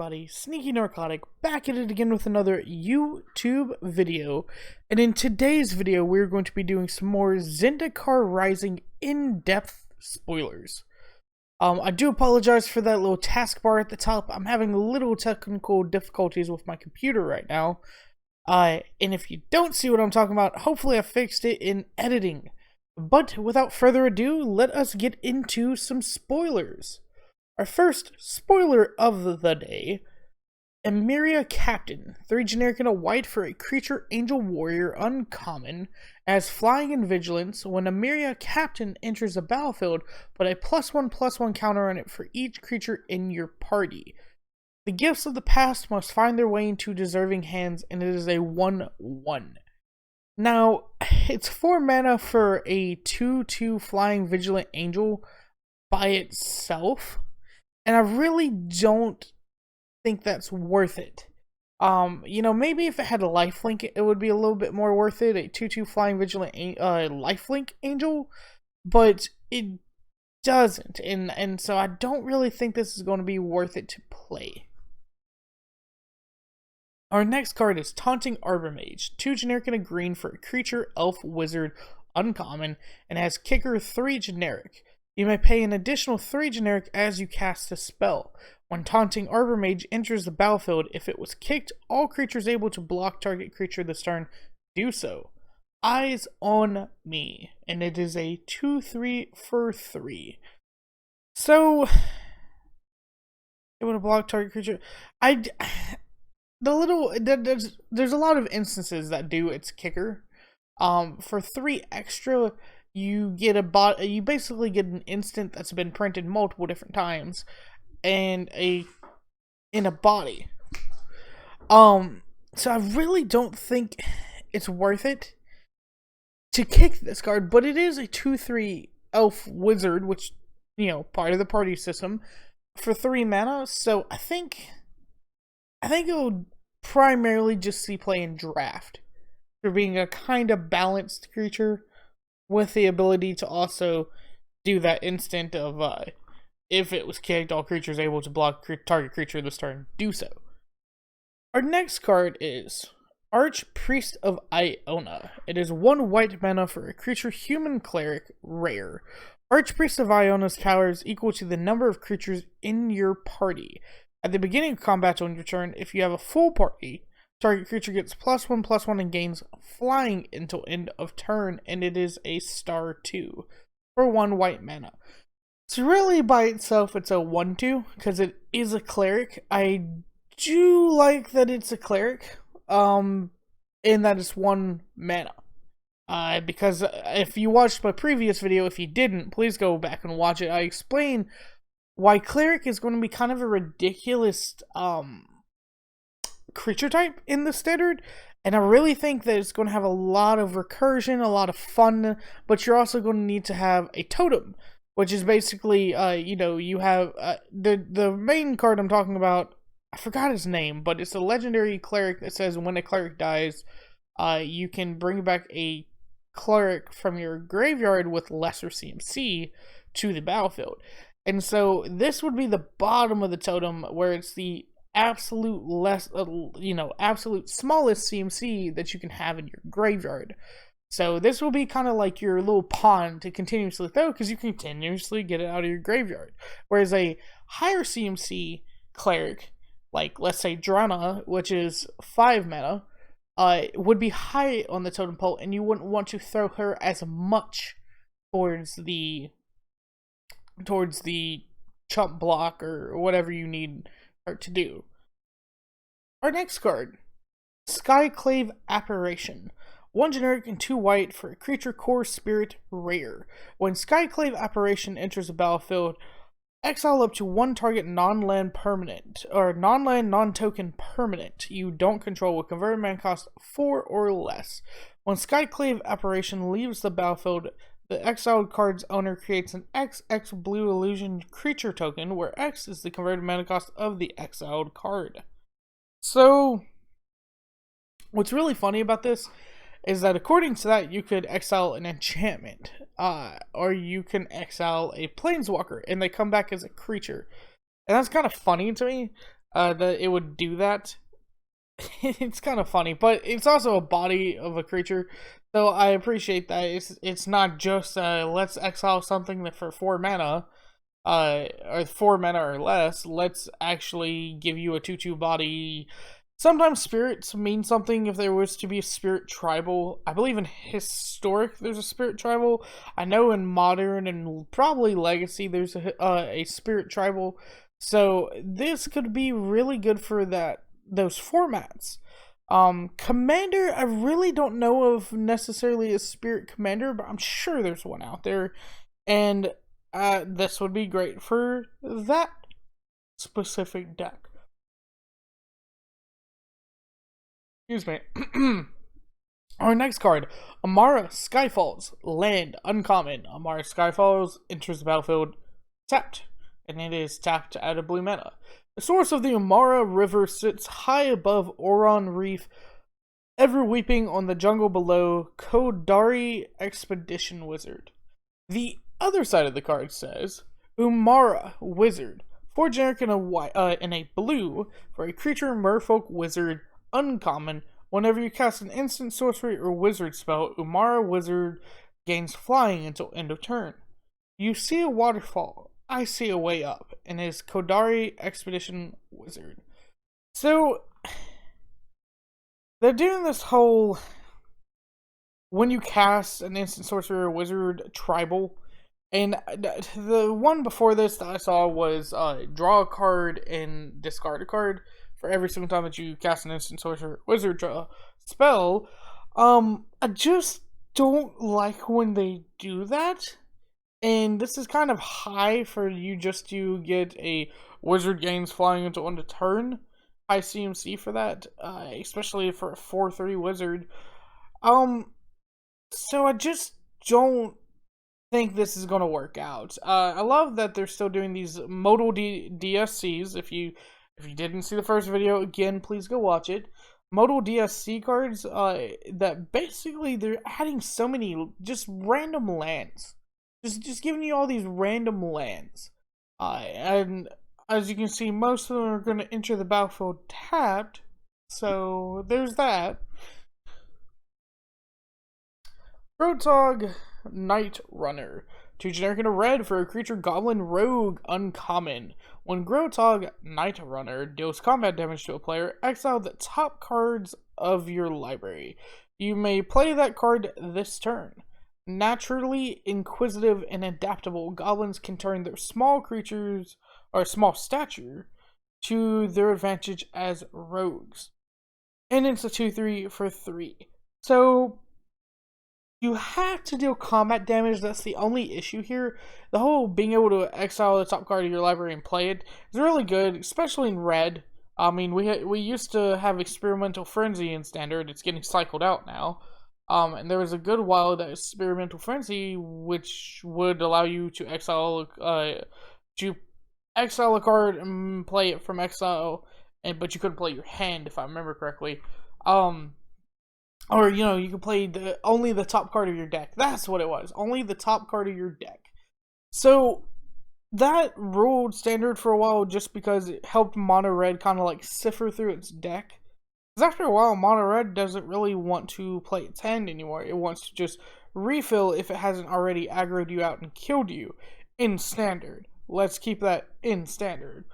everybody? Sneaky Narcotic back at it again with another YouTube video. And in today's video, we're going to be doing some more Zendikar Rising in-depth spoilers. I do apologize for that little taskbar at the top. I'm having a little technical difficulties with my computer right now. And if you don't see what I'm talking about, hopefully I fixed it in editing. But without further ado, let us get into some spoilers. Our first spoiler of the day, Emeria Captain, 3 generic and a white for a creature angel warrior uncommon, as flying and vigilance. When Emeria Captain enters the battlefield, put a +1/+1 counter on it for each creature in your party. The gifts of the past must find their way into deserving hands, and it is a 1/1. Now, it's 4 mana for a 2/2 flying vigilant angel by itself. And I really don't think that's worth it. You know, maybe if it had a lifelink, it would be a little bit more worth it. A 2/2 flying vigilant lifelink angel, but it doesn't, and so I don't really think this is going to be worth it to play. Our next card is Taunting Arbormage, 2 generic and a green for a creature elf wizard uncommon, and has kicker 3 generic. You may pay an additional 3 generic as you cast a spell. When Taunting Arbormage enters the battlefield, if it was kicked, all creatures able to block target creature this turn do so. Eyes on me, and it is a 2/3 for 3. So, able to block target creature. There's a lot of instances that do its kicker. For 3 extra. You get you basically get an instant that's been printed multiple different times, and in a body. So I really don't think it's worth it to kick this card, but it is a 2/3 elf wizard, which, you know, part of the party system, for 3 mana. So I think it will primarily just see play in draft for being a kind of balanced creature, with the ability to also do that instant of, if it was kicked, all creatures able to block target creature this turn do so. Our next card is Archpriest of Iona. It is 1 white mana for a creature human cleric rare. Archpriest of Iona's power is equal to the number of creatures in your party. At the beginning of combat on your turn, if you have a full party, target creature gets +1/+1 and gains flying until end of turn, and it is a *2 for 1 white mana. So really, by itself, it's a 1/2 because it is a cleric. I do like that it's a cleric, and that it's 1 mana. Because if you watched my previous video, if you didn't, please go back and watch it. I explain why cleric is going to be kind of a ridiculous creature type in the standard, and I really think that it's going to have a lot of recursion, a lot of fun, but you're also going to need to have a totem, which is basically, you know, you have the main card I'm talking about. I forgot his name, but it's a legendary cleric that says when a cleric dies, you can bring back a cleric from your graveyard with lesser CMC to the battlefield. And so this would be the bottom of the totem, where it's the absolute absolute smallest CMC that you can have in your graveyard. So this will be kind of like your little pawn to continuously throw, because you can continuously get it out of your graveyard. Whereas a higher CMC cleric, like let's say Drana, which is 5 mana, would be high on the totem pole, and you wouldn't want to throw her as much towards the chump block or whatever you need her to do. Our next card, Skyclave Apparition, 1 generic and 2 white for a creature core spirit rare. When Skyclave Apparition enters the battlefield, exile up to 1 target non-land permanent, or non-land non-token permanent you don't control with converted mana cost 4 or less. When Skyclave Apparition leaves the battlefield, the exiled card's owner creates an XX blue illusion creature token, where X is the converted mana cost of the exiled card. So, what's really funny about this is that according to that, you could exile an enchantment, or you can exile a planeswalker, and they come back as a creature. And that's kind of funny to me, that it would do that. It's kind of funny, but it's also a body of a creature, so I appreciate that. It's not just let's exile something that for 4 mana, or 4 mana or less. Let's actually give you a 2/2 body. Sometimes spirits mean something. If there was to be a spirit tribal, I believe in historic there's a spirit tribal. I know in modern and probably legacy there's a spirit tribal. So this could be really good for those formats. Commander, I really don't know of necessarily a spirit commander, but I'm sure there's one out there, and this would be great for that specific deck. Excuse me. Our next card, Umara Skyfalls, land, uncommon. Umara Skyfalls enters the battlefield tapped, and it is tapped at a blue mana. The source of the Umara River sits high above Oron Reef, ever weeping on the jungle below. Kodari Expedition Wizard. The other side of the card says, Umara Wizard. 4 generic and a blue for a creature merfolk wizard, uncommon. Whenever you cast an instant sorcery or wizard spell, Umara Wizard gains flying until end of turn. You see a waterfall. I see a way up, and is Kodari Expedition Wizard. So they're doing this whole when you cast an instant sorcerer or wizard tribal, and the one before this that I saw was draw a card and discard a card for every single time that you cast an instant sorcerer wizard spell. I just don't like when they do that. And this is kind of high for you just to get a wizard gains flying until end of turn. High CMC for that, especially for a 4/3 wizard. So I just don't think this is going to work out. I love that they're still doing these modal DSCs. If you didn't see the first video, again, please go watch it. Modal DSC cards that basically they're adding so many just random lands. Just giving you all these random lands. And as you can see, most of them are going to enter the battlefield tapped. So there's that. Grotag Night-Runner. 2 generic and a red for a creature goblin rogue, uncommon. When Grotag Night-Runner deals combat damage to a player, exile the top cards of your library. You may play that card this turn. Naturally inquisitive and adaptable, goblins can turn their small creatures or small stature to their advantage as rogues. And it's a 2/3 for 3. So you have to deal combat damage. That's the only issue here. The whole being able to exile the top card of your library and play it is really good, especially in red. I mean, we used to have Experimental Frenzy in standard. It's getting cycled out now. And there was a good while that Experimental Frenzy, which would allow you to exile a card and play it from exile, but you couldn't play your hand, if I remember correctly. Or you could play only the top card of your deck. That's what it was. Only the top card of your deck. So that ruled standard for a while just because it helped Mono Red kind of like cipher through its deck. Because after a while, Mono Red doesn't really want to play its hand anymore. It wants to just refill if it hasn't already aggroed you out and killed you in standard. Let's keep that in standard.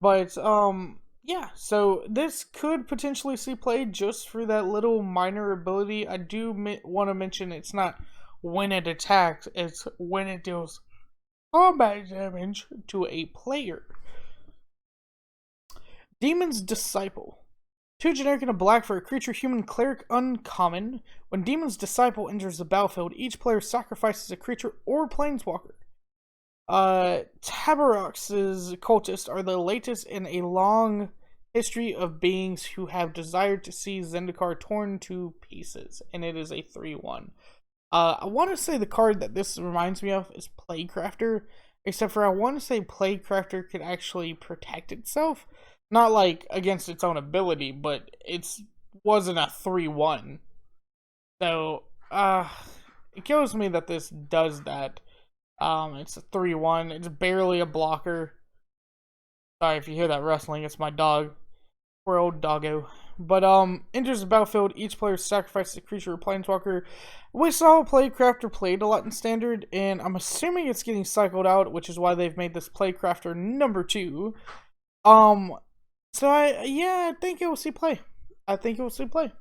But, yeah, so this could potentially see play just for that little minor ability. I do want to mention it's not when it attacks, it's when it deals combat damage to a player. Demon's Disciple. 2 generic and a black for a creature human cleric, uncommon. When Demon's Disciple enters the battlefield, each player sacrifices a creature or planeswalker. Taborax's cultists are the latest in a long history of beings who have desired to see Zendikar torn to pieces, and it is a 3/1. I want to say the card that this reminds me of is Plaguecrafter, except for I want to say Plaguecrafter could actually protect itself. Not like against its own ability, but it wasn't a 3/1. So, it kills me that this does that. It's a 3/1. It's barely a blocker. Sorry if you hear that rustling, it's my dog. Poor old doggo. But, enters the battlefield, each player sacrifices a creature or planeswalker. We saw Playcrafter played a lot in Standard, and I'm assuming it's getting cycled out, which is why they've made this Playcrafter number 2. So I think it will see play. I think it will see play.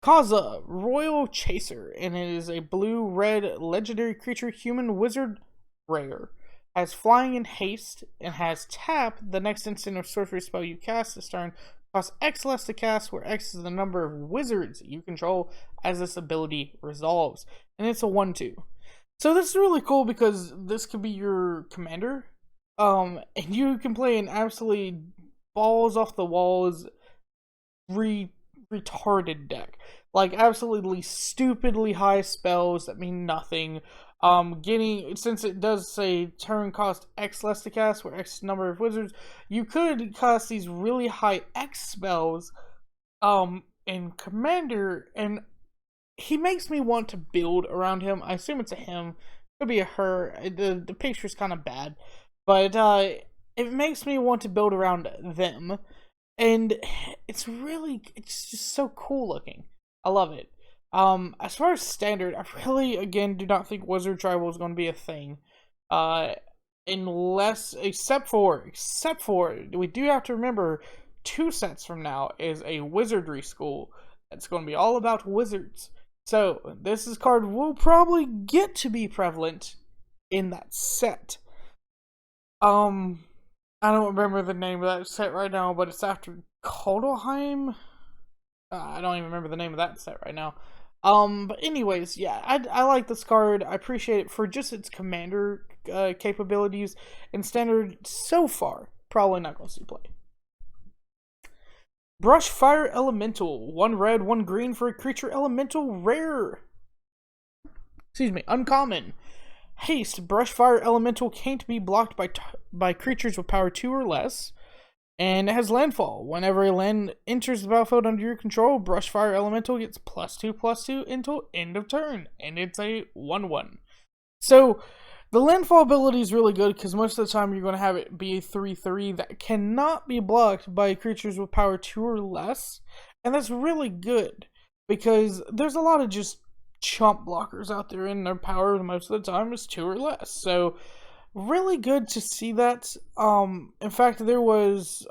Kaza, Royal Chaser, and it is a blue-red legendary creature, human wizard, rare. Has flying and haste, and has tap. The next instant or sorcery spell you cast this turn costs X less to cast, where X is the number of wizards you control as this ability resolves. And it's a 1/2. So this is really cool because this could be your commander. And you can play an absolutely balls off the walls retarded deck. Like absolutely stupidly high spells that mean nothing. Since it does say turn cost X less to cast, where X number of wizards, you could cast these really high X spells, in Commander, and he makes me want to build around him. I assume it's a him, could be a her. The picture's kind of bad, but it makes me want to build around them, and it's just so cool looking. I love it. As far as Standard, I really, again, do not think Wizard Tribal is going to be a thing. Except for, we do have to remember, 2 sets from now is a Wizardry School. That's going to be all about wizards. So, this card will probably get to be prevalent in that set. I don't remember the name of that set right now, but it's after Coralheim. I don't even remember the name of that set right now. But anyways, yeah, I like this card. I appreciate it for just its commander capabilities. And Standard, so far, probably not going to see play. Brushfire Elemental. 1 red, 1 green for a creature elemental rare. Excuse me, uncommon. Haste. Brushfire Elemental can't be blocked by creatures with power 2 or less. And it has landfall. Whenever a land enters the battlefield under your control, Brushfire Elemental gets +2/+2 until end of turn. And it's a 1/1. So, the landfall ability is really good because most of the time you're going to have it be a 3/3 that cannot be blocked by creatures with power 2 or less. And that's really good because there's a lot of just chump blockers out there, and their power most of the time is 2 or less. So, really good to see that. In fact, there was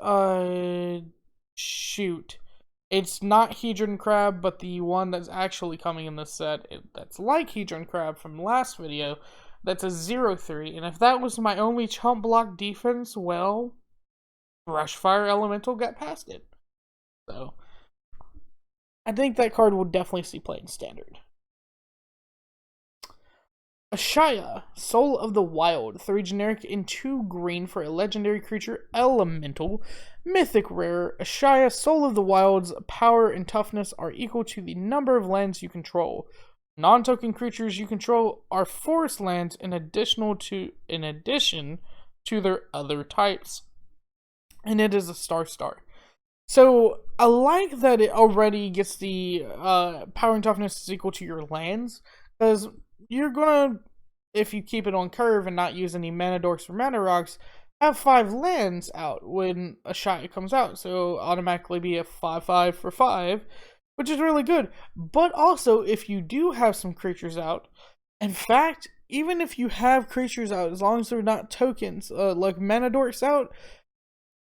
it's not Hedron Crab, but the one that's actually coming in this set that's like Hedron Crab from last video. That's a 0/3, and if that was my only chump block defense, well, Brushfire Elemental got past it. So, I think that card will definitely see play in Standard. Ashaya, Soul of the Wild, 3 generic and 2 green for a legendary creature elemental. Mythic rare, Ashaya, Soul of the Wild's power and toughness are equal to the number of lands you control. Non-token creatures you control are forest lands in addition to their other types. And it is a star. So, I like that it already gets the power and toughness is equal to your lands, because you're gonna, if you keep it on curve and not use any mana dorks or mana rocks, have 5 lands out when Ashaya comes out. So automatically be a 5/5 for 5, which is really good. But also, if you do have some creatures out, in fact, even if you have creatures out, as long as they're not tokens, like mana dorks out,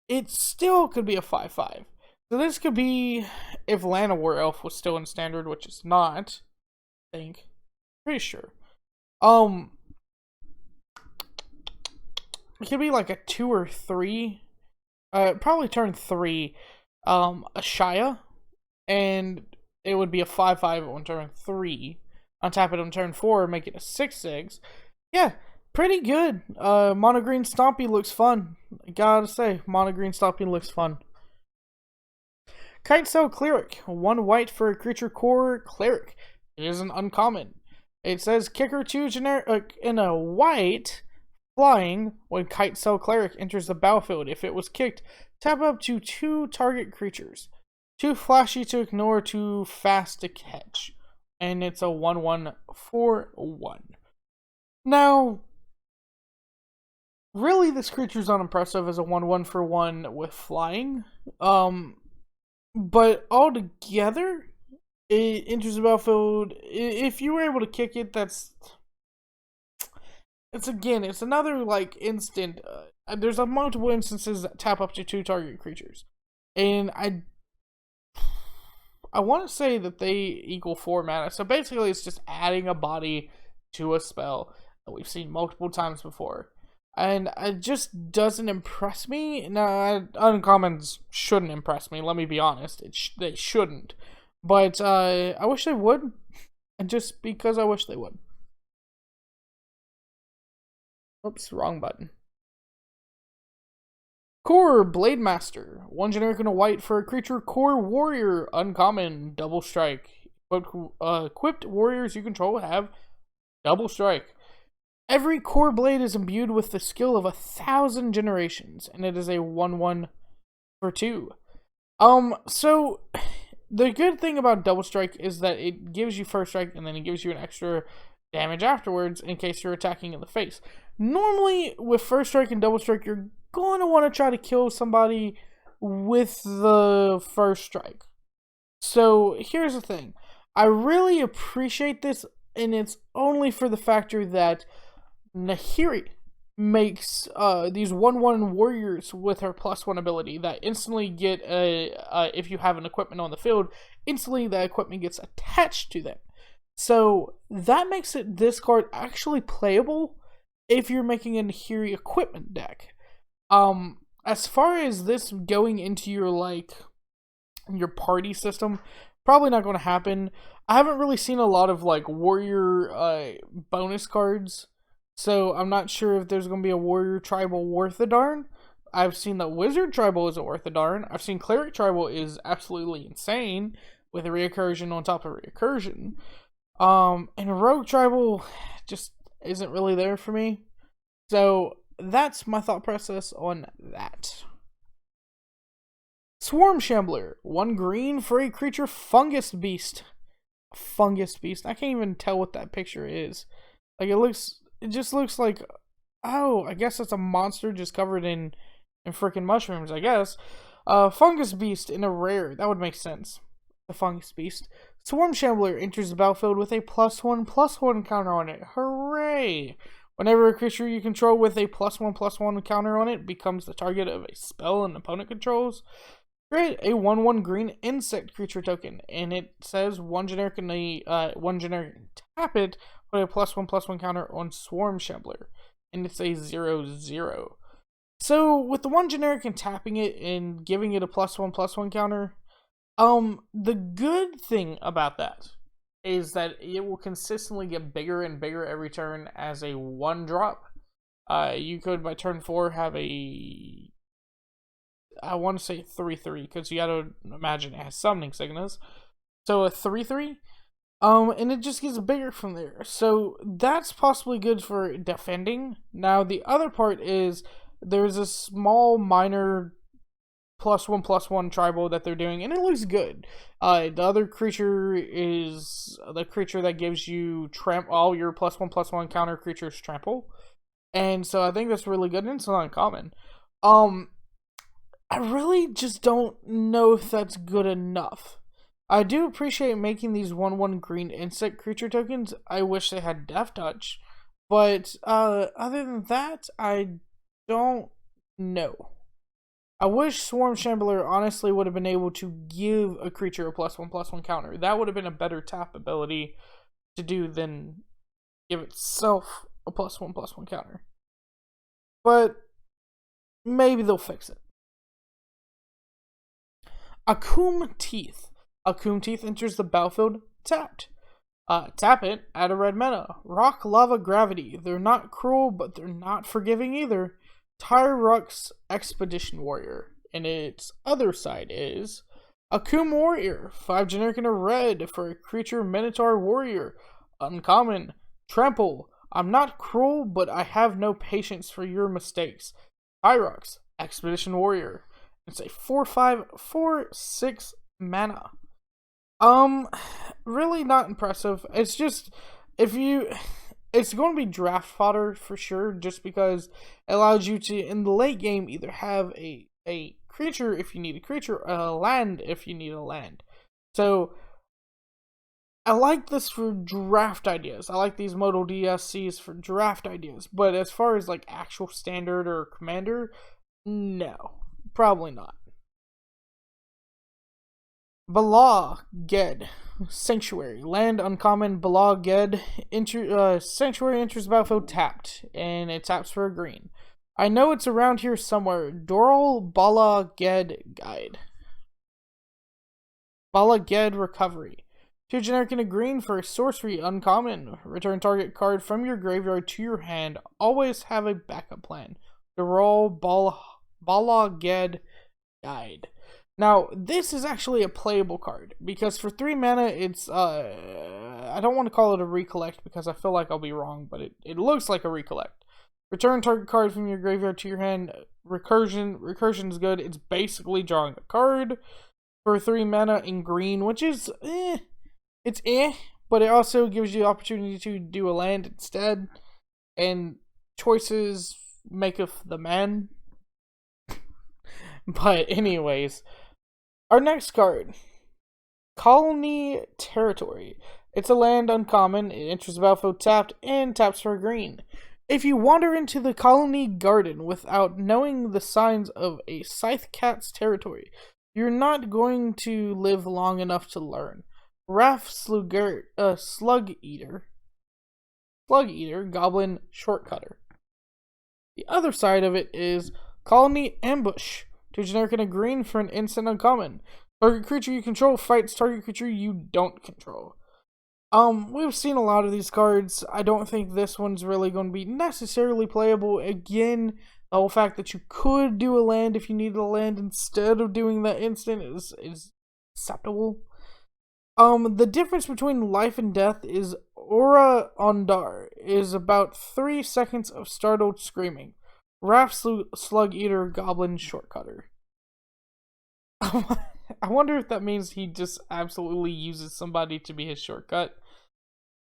it still could be a 5/5. So this could be, if Llanowar Elf was still in Standard, which it's not, I think. Pretty sure. It could be like a 2 or 3. Probably turn 3. Ashaya, and it would be a 5/5 on turn 3. Untap it on turn 4, make it a 6/6. Yeah, pretty good. Mono green Stompy looks fun. I gotta say, mono green Stompy looks fun. Kitesail Cleric, 1 white for a creature core cleric. It is an uncommon. It says kicker 2 generic in a white flying when Kitesail Cleric enters the battlefield. If it was kicked, tap up to 2 target creatures. Too flashy to ignore, too fast to catch. And it's a 1/1 for 1. Now, Really, this creature's unimpressive as a 1/1 for 1 with flying. But altogether, it enters the battlefield. If you were able to kick it, it's another like instant. There's multiple instances that tap up to 2 target creatures, and I want to say that they equal 4 mana. So basically, it's just adding a body to a spell that we've seen multiple times before. And it just doesn't impress me. Now, uncommons shouldn't impress me, let me be honest. They shouldn't. But I wish they would. And just because I wish they would. Oops, wrong button. Kor Blademaster. 1 generic and a white for a creature. Kor Warrior. Uncommon. Double strike. Equipped warriors you control have double strike. Every Kor Blade is imbued with the skill of 1,000 generations, and it is a 1/1 for 2. So the good thing about double strike is that it gives you first strike, and then it gives you an extra damage afterwards in case you're attacking in the face. Normally, with first strike and double strike, you're going to want to try to kill somebody with the first strike. So here's the thing. I really appreciate this, and it's only for the factor that Nahiri makes these 1/1 warriors with her +1 ability that instantly get if you have an equipment on the field, instantly that equipment gets attached to them. So that makes this card actually playable if you're making a Nahiri equipment deck. As far as this going into your party system, probably not going to happen. I haven't really seen a lot of warrior bonus cards. So I'm not sure if there's going to be a warrior tribal worth a darn. I've seen that wizard tribal isn't worth a darn. I've seen cleric tribal is absolutely insane with a recursion on top of recursion. And rogue tribal just isn't really there for me. So that's my thought process on that. Swarm Shambler. 1 green for a creature fungus beast. Fungus beast. I can't even tell what that picture is. It just looks like, oh, I guess it's a monster just covered in freaking mushrooms, I guess. Fungus Beast in a rare. That would make sense. The Fungus Beast. Swarm Shambler enters the battlefield with a +1/+1 counter on it. Hooray! Whenever a creature you control with a +1/+1 counter on it becomes the target of a spell an opponent controls, create a 1/1 green insect creature token. And it says 1 generic and 1 generic tap it. Put a +1/+1 counter on Swarm Shambler, and it's a 0/0. So with the 1 generic and tapping it and giving it a +1/+1 counter, the good thing about that is that it will consistently get bigger and bigger every turn as a 1-drop. You could by turn 4 have I want to say 3/3 because you got to imagine it has summoning signals. So a 3/3. And it just gets bigger from there. So that's possibly good for defending. Now, the other part is there's a small minor +1/+1 tribal that they're doing, and it looks good. The other creature is the creature that gives you all your +1/+1 counter creatures trample. And so I think that's really good, and it's not uncommon. I really just don't know if that's good enough. I do appreciate making these 1/1 green insect creature tokens. I wish they had Death Touch. But other than that, I don't know. I wish Swarm Shambler honestly would have been able to give a creature a +1/+1 counter. That would have been a better tap ability to do than give itself a +1/+1 counter. But maybe they'll fix it. Akoum Teeth. Akoum Teeth enters the battlefield tapped. Tap it, add a red mana. Rock, Lava, Gravity. They're not cruel, but they're not forgiving either. Taborax Expedition Warrior. And its other side is Akoum Warrior. 5 generic and a red for a creature Minotaur Warrior. Uncommon. Trample. I'm not cruel, but I have no patience for your mistakes. Taborax Expedition Warrior. It's a 4/5, 4/6 mana. Really not impressive. It's just, if you it's going to be draft fodder for sure, just because it allows you to, in the late game, either have a creature if you need a creature, or a land if you need a land. So, I like this for draft ideas. I like these modal DSCs for draft ideas. But as far as like actual standard or commander, no. Probably not. Bala Ged Sanctuary. Land uncommon. Bala Ged Sanctuary enters the battlefield tapped. And it taps for a green. I know it's around here somewhere. Doral Bala Ged Guide. Bala Ged Recovery. 2 generic and a green for sorcery uncommon. Return target card from your graveyard to your hand. Always have a backup plan. The Roil Bala Ged Guide. Now, this is actually a playable card, because for 3 mana, it's, I don't want to call it a recollect, because I feel like I'll be wrong, but it looks like a recollect. Return target card from your graveyard to your hand. Recursion is good. It's basically drawing a card for 3 mana in green, which is, it's but it also gives you the opportunity to do a land instead, and choices maketh the man. But anyways, our next card, Colony Territory. It's a land uncommon. It enters the battlefield tapped and taps for a green. If you wander into the Colony Garden without knowing the signs of a Scythe Cat's territory, you're not going to live long enough to learn. Slug Eater, Goblin Shortcutter. The other side of it is Colony Ambush. 2 generic and a green for an instant uncommon. Target creature you control fights target creature you don't control. We've seen a lot of these cards. I don't think this one's really going to be necessarily playable. Again, the whole fact that you could do a land if you needed a land instead of doing that instant is acceptable. The difference between life and death is Aura Ondar is about 3 seconds of startled screaming. Slug Eater Goblin Shortcutter. I wonder if that means he just absolutely uses somebody to be his shortcut.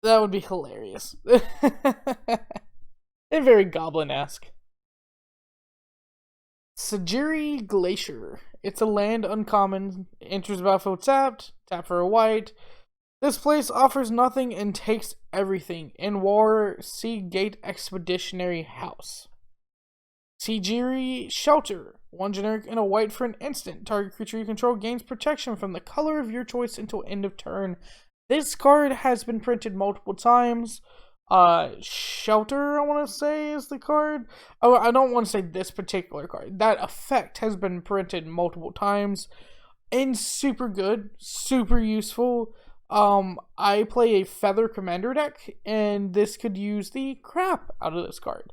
That would be hilarious. And very goblin-esque. Sajiri Glacier. It's a land uncommon. Enters the battlefield tapped. Tap for a white. This place offers nothing and takes everything. In war, see Gate Expeditionary House. Sajiri Shelter. 1 generic and a white for an instant. Target creature you control gains protection from the color of your choice until end of turn. This card has been printed multiple times. Shelter, I want to say, is the card. Oh, I don't want to say this particular card. That effect has been printed multiple times. And super good. Super useful. I play a Feather Commander deck, and this could use the crap out of this card.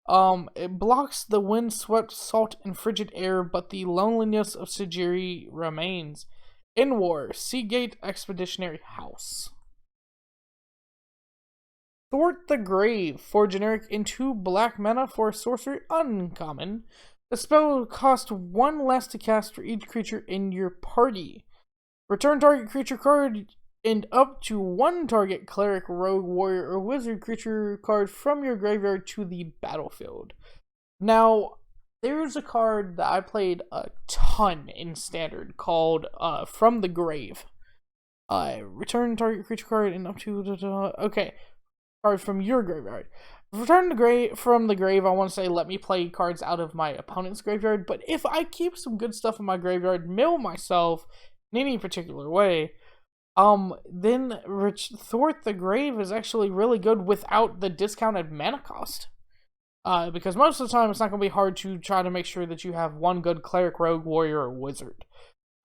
It blocks the windswept salt and frigid air, but the loneliness of Sajiri remains. In war, Seagate Expeditionary House. Thwart The Grave, 4 generic and 2 black mana for a sorcery uncommon. The spell will cost 1 less to cast for each creature in your party. Return target creature card and up to 1 target cleric, rogue, warrior, or wizard creature card from your graveyard to the battlefield. Now, there's a card that I played a ton in Standard called From the Grave. Return target creature card and up to... Okay, card from your graveyard. Return from the grave, I want to say let me play cards out of my opponent's graveyard, but if I keep some good stuff in my graveyard, mill myself in any particular way, then Thwart the Grave is actually really good without the discounted mana cost. Because most of the time it's not going to be hard to try to make sure that you have 1 good cleric, rogue, warrior, or wizard.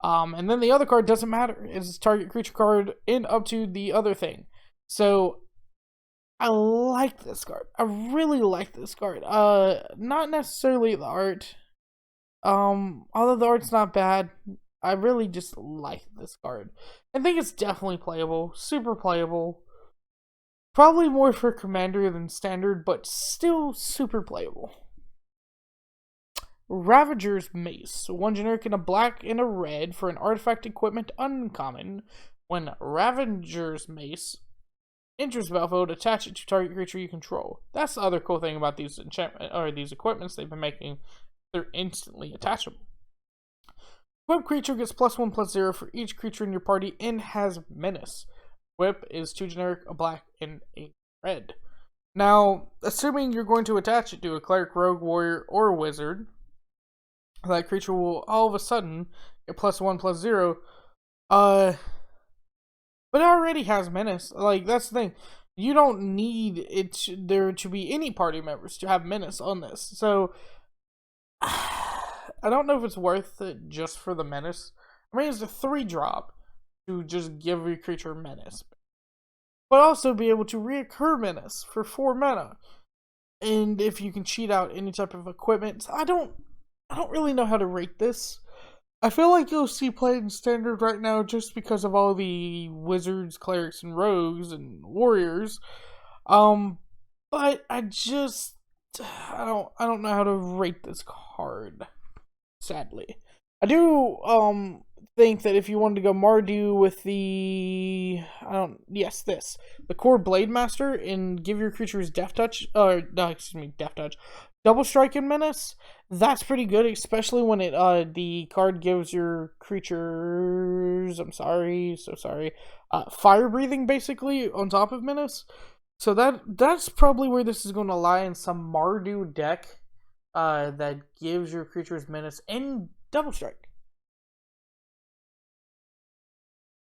And then the other card doesn't matter. It's target creature card and up to the other thing. So, I like this card. I really like this card. Not necessarily the art. Although the art's not bad, I really just like this card. I think it's definitely playable. Super playable. Probably more for Commander than Standard, but still super playable. Ravager's Mace. 1 generic and a black and a red for an artifact equipment uncommon. When Ravager's Mace enters the battlefield, attach it to target creature you control. That's the other cool thing about these enchantment or these equipments they've been making. They're instantly attachable. Equipped creature gets +1/+0 for each creature in your party and has menace. Whip is 2 generic, a black, and a red. Now, assuming you're going to attach it to a cleric, rogue, warrior, or wizard, that creature will all of a sudden get +1/+0. But it already has menace. Like, that's the thing. You don't need there to be any party members to have menace on this. So, I don't know if it's worth it just for the menace. I mean, it's a 3-drop to just give your creature menace. But also be able to reoccur menace for 4 mana. And if you can cheat out any type of equipment, I don't really know how to rate this. I feel like you'll see played in standard right now just because of all the wizards, clerics, and rogues and warriors. But I don't know how to rate this card. Sadly, I do think that if you wanted to go Mardu with the Kor Blademaster and give your creatures Death Touch, Double Strike and Menace, that's pretty good, especially when the card gives your creatures, fire breathing basically on top of Menace. So that's probably where this is going to lie in some Mardu deck that gives your creatures Menace and Double Strike.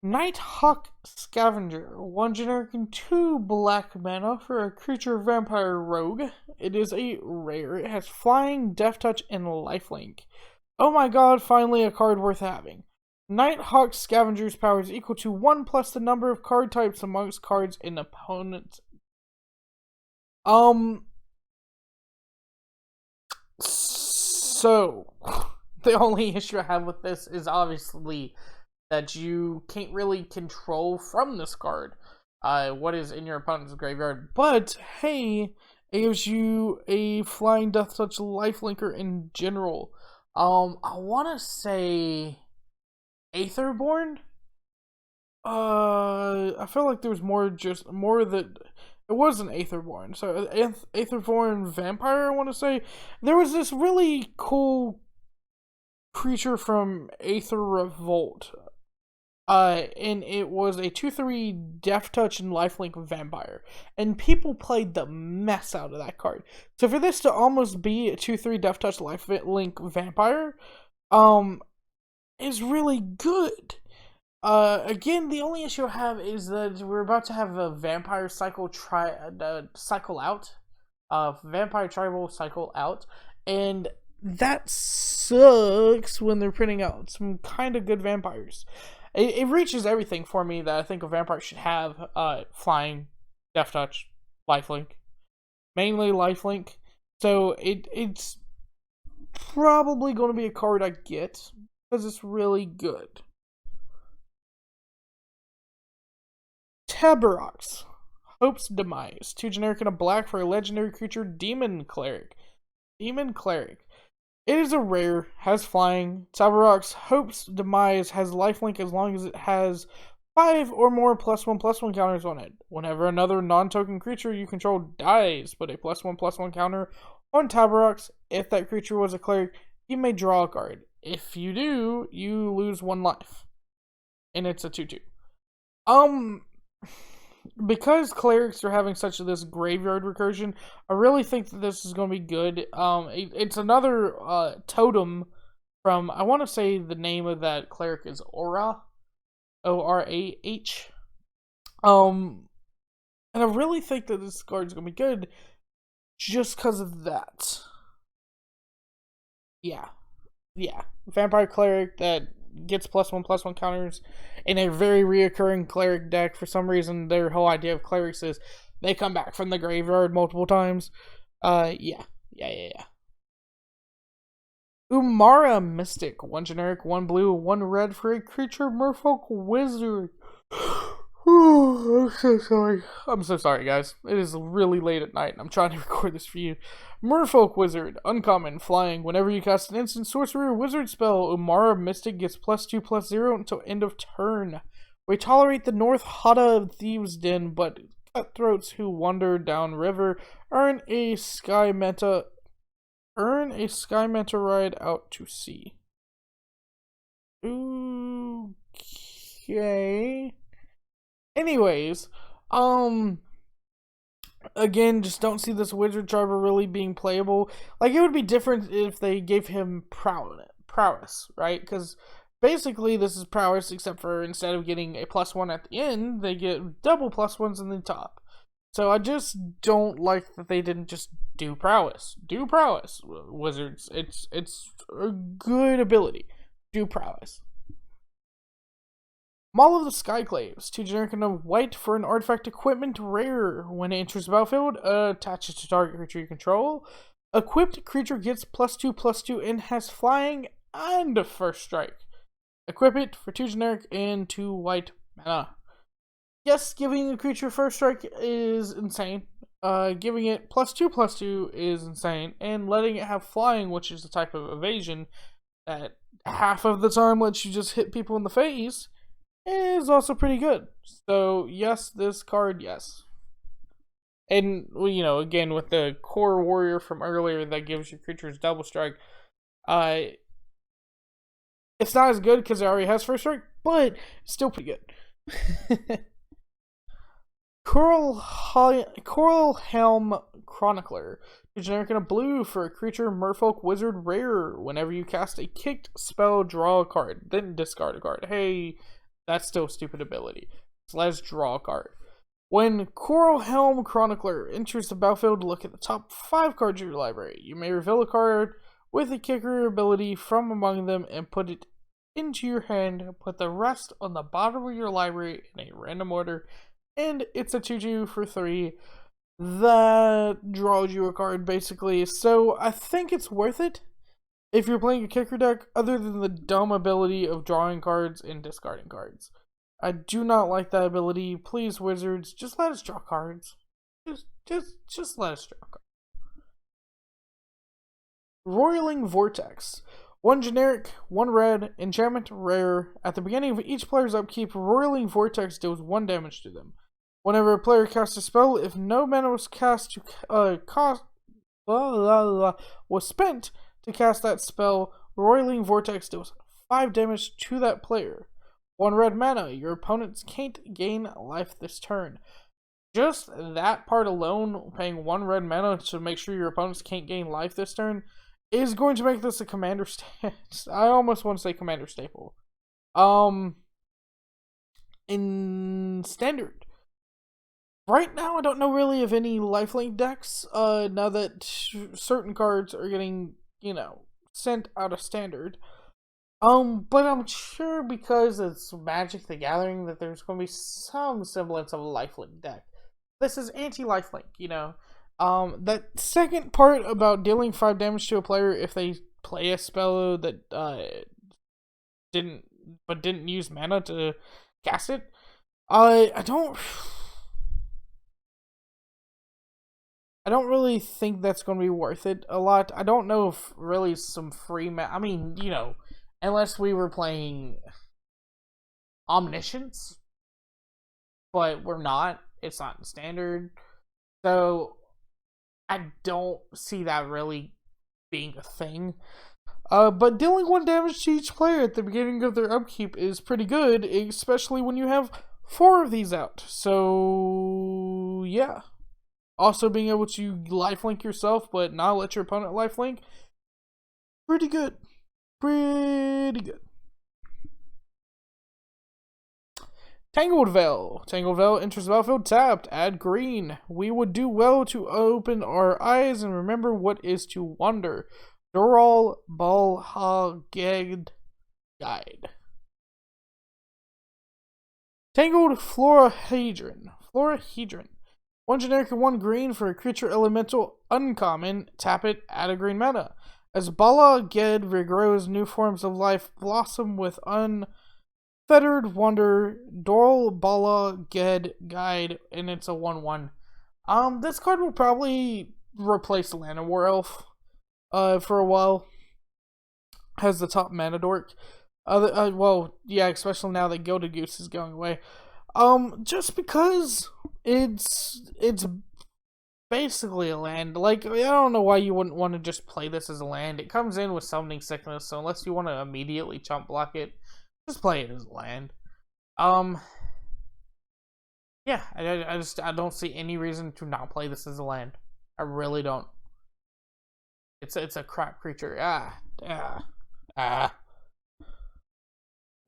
Nighthawk Scavenger, 1 generic and 2 black mana for a creature vampire rogue. It is a rare. It has flying, death touch, and lifelink. Oh my god, finally a card worth having. Nighthawk Scavenger's power is equal to 1 plus the number of card types amongst cards in opponent's. So, the only issue I have with this is obviously that you can't really control from this card what is in your opponent's graveyard. But, hey, it gives you a flying death touch lifelinker in general. I want to say Aetherborn? I feel like there was more that... It was an Aetherborn. So, Aetherborn Vampire, I want to say. There was this really cool creature from Aether Revolt. And it was a 2/3 Death Touch and Lifelink Vampire. And people played the mess out of that card. So for this to almost be a 2/3 Death Touch Lifelink Vampire, is really good. Again, the only issue I have is that we're about to have a vampire cycle out. Vampire tribal cycle out. And that sucks when they're printing out some kind of good vampires. It reaches everything for me that I think a vampire should have. Flying, death touch, lifelink. Mainly lifelink. So it's probably going to be a card I get because it's really good. Taborax, Hope's Demise. 2 generic and a black for a legendary creature, Demon Cleric. It is a rare, has flying. Taborax, Hope's Demise has lifelink as long as it has 5 or more +1/+1 counters on it. Whenever another non-token creature you control dies, put a +1/+1 counter on Taborax. If that creature was a cleric, you may draw a card. If you do, you lose 1 life. And it's a 2/2. Because clerics are having such this graveyard recursion, I really think that this is going to be good. It's another totem from, I want to say the name of that cleric is Aura, O-R-A-H. And I really think that this card is going to be good just because of that. Yeah. Vampire cleric that gets +1/+1 counters in a very reoccurring cleric deck. For some reason, their whole idea of clerics is they come back from the graveyard multiple times. Yeah. Umara Mystic, 1 generic, 1 blue, 1 red for a creature merfolk wizard. I'm so sorry, guys. It is really late at night and I'm trying to record this for you. Merfolk Wizard, uncommon, flying. Whenever you cast an instant sorcery or wizard spell, Umara Mystic gets +2/+0 until end of turn. We tolerate the North Hada Thieves' Den, but cutthroats who wander downriver earn a sky meta ride out to sea. Okay. Anyways, again, just don't see this wizard driver really being playable. Like, it would be different if they gave him prowess, right? Because basically this is prowess, except for instead of getting a +1 at the end, they get double +1s in the top. So I just don't like that they didn't just do prowess. Do prowess, wizards. It's a good ability. Do prowess. Maul of the Skyclaves, 2 generic and a white for an artifact equipment rare. When it enters the battlefield, attaches to target creature you control. Equipped creature gets +2/+2 and has flying and a first strike. Equip it for 2 generic and 2 white mana. Yes, giving a creature first strike is insane. Giving it +2/+2 is insane. And letting it have flying, which is a type of evasion that half of the time lets you just hit people in the face, is also pretty good. So, yes, this card, yes. And, you know, again, with the core warrior from earlier that gives your creatures double strike, it's not as good because it already has first strike, but still pretty good. Coralhelm Chronicler, 2 generic and a blue for a creature merfolk wizard rare. Whenever you cast a kicked spell, draw a card, then discard a card. Hey, that's still a stupid ability. So let's draw a card. When Coralheim Chronicler enters the battlefield, look at the top 5 cards of your library. You may reveal a card with a kicker ability from among them and put it into your hand. Put the rest on the bottom of your library in a random order. And it's a 2/2 for 3 that draws you a card, basically. So I think it's worth it if you're playing a kicker deck, other than the dumb ability of drawing cards and discarding cards. I do not like that ability. Please, wizards, just let us draw cards. Just let us draw cards. Roiling Vortex. 1 generic, 1 red, enchantment, rare. At the beginning of each player's upkeep, Roiling Vortex deals 1 damage to them. Whenever a player casts a spell, if no mana was cast to was spent to cast that spell, Roiling Vortex deals 5 damage to that player. 1 red mana, your opponents can't gain life this turn. Just that part alone, paying 1 red mana to make sure your opponents can't gain life this turn, is going to make this a commander I almost want to say commander staple. In standard. Right now, I don't know really of any lifelink decks, now that certain cards are getting, you know, sent out of standard. But I'm sure because it's Magic the Gathering that there's going to be some semblance of a lifelink deck. This is anti-lifelink, you know. That second part about dealing 5 damage to a player if they play a spell that didn't use mana to cast it, I don't really think that's going to be worth it a lot. I don't know if really some free I mean, you know, unless we were playing Omniscience, but we're not. It's not in standard. So I don't see that really being a thing. But dealing 1 damage to each player at the beginning of their upkeep is pretty good, especially when you have 4 of these out. So yeah. Also being able to lifelink yourself, but not let your opponent lifelink. Pretty good. Pretty good. Tangled Veil. Tangled Veil enters the battlefield tapped. Add green. We would do well to open our eyes and remember what is to wonder. Bala Ged Guide. Tangled Florahedron. 1 generic and 1 green for a creature elemental uncommon. Tap it, add a green mana. As Bala Ged regrows, new forms of life blossom with unfettered wonder. Bala Ged Guide, and it's a 1/1. This card will probably replace Lana War Elf for a while. Has the top mana dork. Well, yeah, especially now that Gilded Goose is going away. Just because it's basically a land. Like, I don't know why you wouldn't want to just play this as a land. It comes in with Summoning Sickness, so unless you want to immediately chump block it, just play it as a land. Yeah, I don't see any reason to not play this as a land. I really don't. It's a crap creature.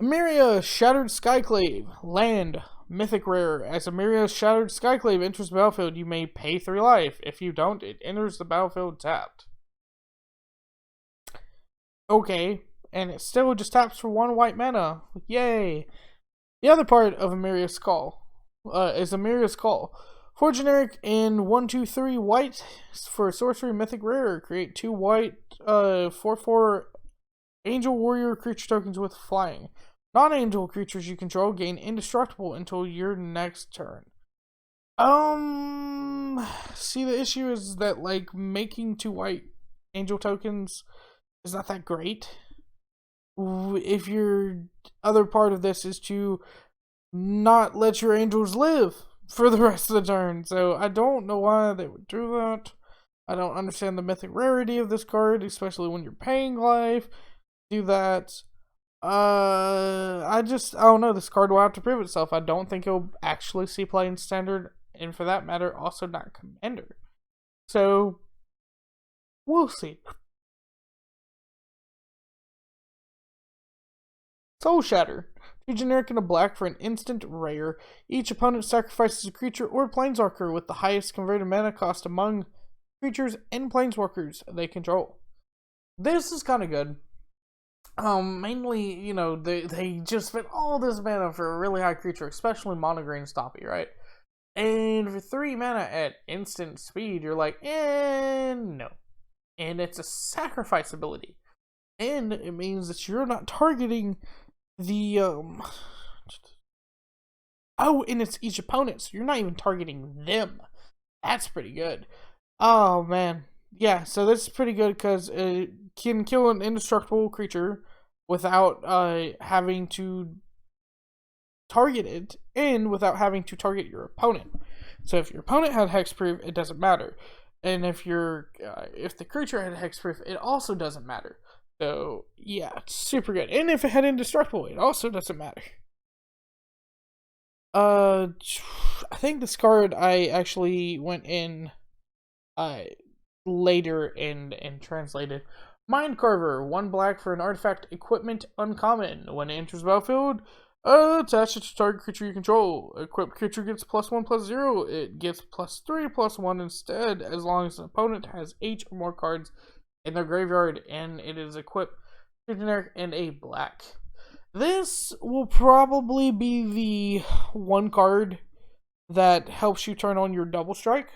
Emeria Shattered Skyclave, land, mythic rare. As Emeria Shattered Skyclave enters the battlefield, you may pay 3 life. If you don't, it enters the battlefield tapped. Okay, and it still just taps for 1 white mana. Yay! The other part of Emeria's Call is Emeria's Call. 4 generic and 1/2/3 white for sorcery mythic rare. Create 2 white 4/4 angel warrior creature tokens with flying. Non-angel creatures you control gain indestructible until your next turn. See, the issue is that, like, making 2 white angel tokens is not that great. If your other part of this is to not let your angels live for the rest of the turn, so I don't know why they would do that. I don't understand the mythic rarity of this card, especially when you're paying life. Do that. I don't know. This card will have to prove itself. I don't think it'll actually see play in Standard, and for that matter, also not Commander. So, we'll see. Soul Shatter. 2 generic and a black for an instant rare. Each opponent sacrifices a creature or planeswalker with the highest converted mana cost among creatures and planeswalkers they control. This is kind of good. Mainly, you know, they just spent all this mana for a really high creature, especially mono green Stompy, right? And for 3 mana at instant speed, you're like, no. And it's a sacrifice ability. And it means that you're not targeting the, and it's each opponent, so you're not even targeting them. That's pretty good. Oh, man. Yeah, so this is pretty good because it can kill an indestructible creature without having to target it, and without having to target your opponent. So if your opponent had hexproof, it doesn't matter. And if the creature had hexproof, it also doesn't matter. So, yeah, it's super good. And if it had indestructible, it also doesn't matter. I think this card I actually went in later and translated. Mind Carver, 1 black for an artifact equipment uncommon. When it enters the battlefield, attach it to target creature you control. Equipped creature gets +1/+0. It gets +3/+1 instead, as long as an opponent has 8 or more cards in their graveyard, and it is equipped 2 generic and a black. This will probably be the 1 card that helps you turn on your double strike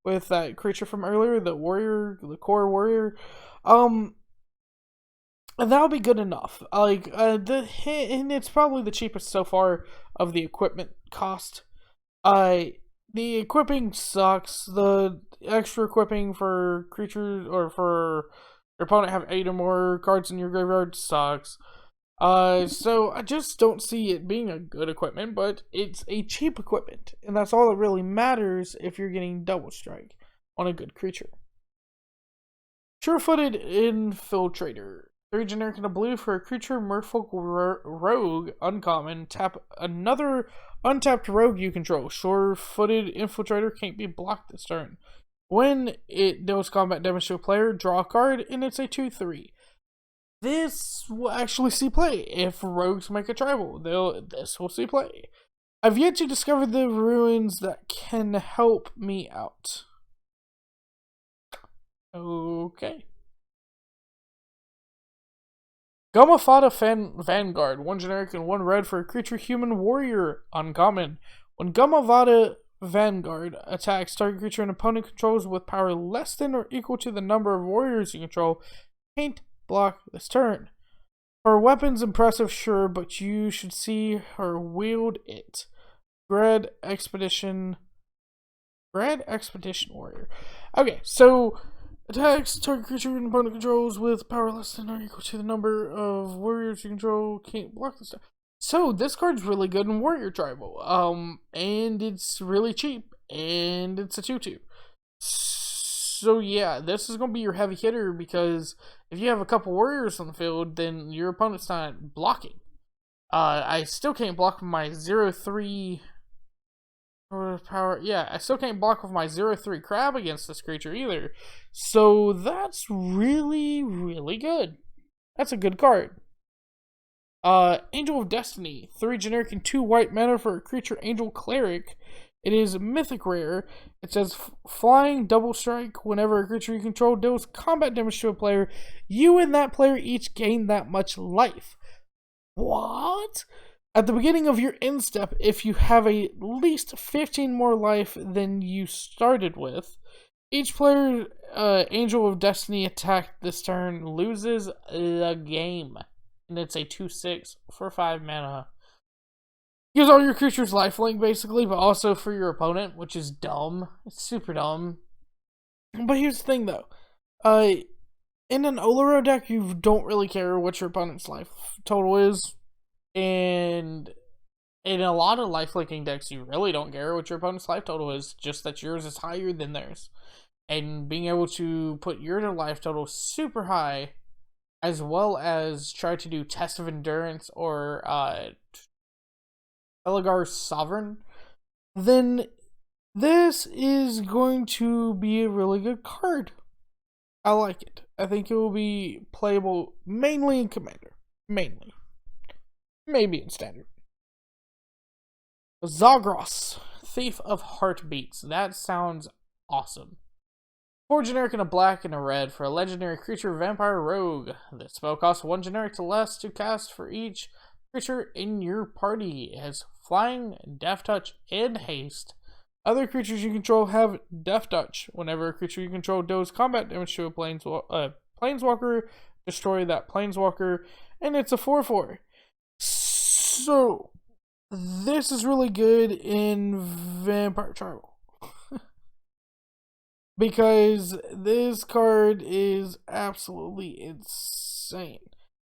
with that creature from earlier, the warrior, the core warrior. And that'll be good enough. Like, and it's probably the cheapest so far of the equipment cost. The equipping sucks. The extra equipping for creatures, or for your opponent have 8 or more cards in your graveyard, sucks. So I just don't see it being a good equipment, but it's a cheap equipment, and that's all that really matters if you're getting double strike on a good creature. Sure-footed Infiltrator. 3 generic and a blue for a creature Merfolk Rogue uncommon. Tap another untapped rogue you control. Sure-footed Infiltrator can't be blocked this turn. When it deals combat damage to a player, draw a card, and it's a 2/3. This will actually see play. If rogues make a tribal, this will see play. I've yet to discover the ruins that can help me out. Okay. Gumafada Vanguard, 1 generic and 1 red for a creature human warrior uncommon. When Gumafada Vanguard attacks target creature an opponent controls with power less than or equal to the number of warriors you control, can't block this turn. Her weapon's impressive, sure, but you should see her wield it. Grad Expedition Warrior. Okay, so attacks target creature and opponent controls with power less than or equal to the number of warriors you control, can't block this turn. So this card's really good in Warrior Tribal. And it's really cheap, and it's a 2/2. So yeah, this is gonna be your heavy hitter because if you have a couple warriors on the field, then your opponent's not blocking. I still can't block with my 0/3 power. Yeah, I still can't block with my 0/3 crab against this creature either. So that's really, really good. That's a good card. Angel of Destiny, 3 generic and 2 white mana for a creature Angel Cleric. It is mythic rare. It says flying double strike. Whenever a creature you control deals combat damage to a player, you and that player each gain that much life. What? At the beginning of your end step, if you have at least 15 more life than you started with, each player Angel of Destiny attack this turn loses the game. And it's a 2/6 for 5 mana. Gives all your creatures lifelink, basically, but also for your opponent, which is dumb. It's super dumb. But here's the thing, though. In an Oloro deck, you don't really care what your opponent's life total is. And in a lot of lifelinking decks, you really don't care what your opponent's life total is, just that yours is higher than theirs. And being able to put your life total super high, as well as try to do Test of Endurance or Eligar's Sovereign, then this is going to be a really good card. I like it. I think it will be playable mainly in Commander. Mainly. Maybe in Standard. Zagras, Thief of Heartbeats. That sounds awesome. 4 generic and a black and a red for a legendary creature vampire rogue. This spell costs 1 generic to less to cast for each creature in your party. It has flying, death touch, and haste. Other creatures you control have death touch. Whenever a creature you control deals combat damage to a planeswalker, destroy that planeswalker, and it's a 4/4. So this is really good in Vampire Tribal. Because this card is absolutely insane.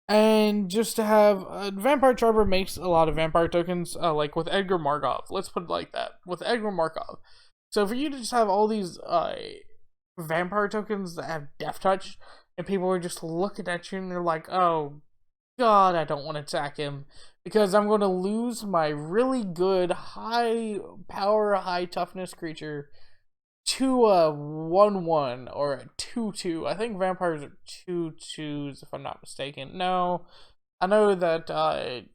And just to have Vampire Tribal makes a lot of vampire tokens, like with Edgar Markov. Let's put it like that. With Edgar Markov. So for you to just have all these vampire tokens that have death touch, and people are just looking at you and they're like, oh god, I don't want to attack him, because I'm going to lose my really good high power, high toughness creature to a 1/1 or a 2/2. I think vampires are 2/2s if I'm not mistaken. No, I know that